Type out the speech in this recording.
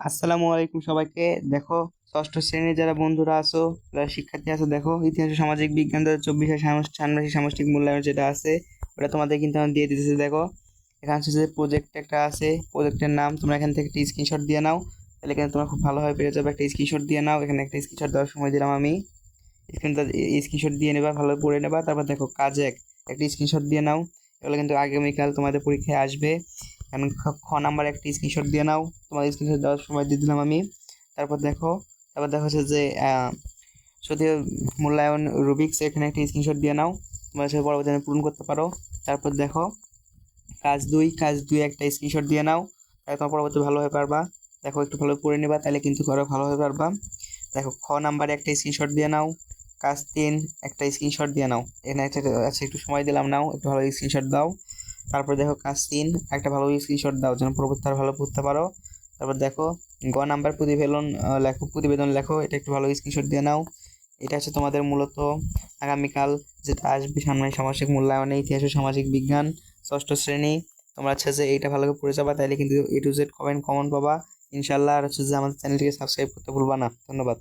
আসসালামু আলাইকুম সবাইকে। দেখো, ষষ্ঠ শ্রেণীর যারা বন্ধুরা আছো, যারা শিক্ষার্থী আছো, দেখো ইতিহাস ও সামাজিক বিজ্ঞান 2024 ষান্মাসিক সামষ্টিক মূল্যায়ন যেটা আছে ওটা তোমাদের কিন্তু আমি দিয়ে দিতেছি। দেখো, এখানে হচ্ছে যে প্রজেক্ট একটা আছে, প্রজেক্টের নাম তোমরা এখান থেকে একটা স্ক্রিনশট দিয়ে নাও, তাহলে কিন্তু তোমরা খুব ভালোভাবে পেয়ে যাবে। একটা স্ক্রিনশট দিয়ে নাও, এখানে একটা স্ক্রিনশট দেওয়ার সময় দিলাম আমি। স্ক্রিনশট দিয়ে নেবা, ভালো পড়ে নেবা। তারপর দেখো কাজ একটা স্ক্রিনশট দিয়ে নাও, এগুলো কিন্তু আগামীকাল তোমাদের পরীক্ষায় আসবে। এখন খ নাম্বার একটা স্ক্রিনশট দিয়ে নাও, তোমার স্ক্রিনশট দেওয়ার সময় দিয়ে দিলাম আমি। তারপর দেখো, হচ্ছে যে যদি মূল্যায়ন রুবিক্স, এখানে একটা স্ক্রিনশট দিয়ে নাও, তোমরা সেটা পরবর্তীতে পূরণ করতে পারো। তারপর দেখো কাজ দুই একটা স্ক্রিনশট দিয়ে নাও, তাহলে তোমার পরবর্তী ভালোভাবে পারবা। দেখো একটু ভালো করে নেবা, তাহলে কিন্তু আরো ভালোভাবে পারবা। দেখো নাম্বারে একটা স্ক্রিনশট দিয়ে নাও, কাজ 3 একটা স্ক্রিনশট দিয়ে নাও, এখানে একটা আচ্ছা একটু সময় দিলাম, নাও একটু ভালো স্ক্রিনশট দাও। তারপর দেখো কাজ 3 একটা ভালো স্ক্রিনশট দাও, যেন পরবর্তী আর ভালো পড়তে পারো। তারপর দেখো নাম্বার প্রতিবেদন লেখো, এটা একটু ভালো স্ক্রিনশট দিয়ে নাও। এটা হচ্ছে তোমাদের মূলত আগামীকাল যেটা আসবে সামনে সামাজিক মূল্যায়নে, ইতিহাস ও সামাজিক বিজ্ঞান ষষ্ঠ শ্রেণী। তোমরা হচ্ছে যে এইটা ভালো করে পড়ে যাবা, তাইলে কিন্তু A to Z কমন পাবা ইনশাল্লাহ। আর হচ্ছে যে আমাদের চ্যানেলটিকে সাবস্ক্রাইব করতে ভুলবা না। ধন্যবাদ।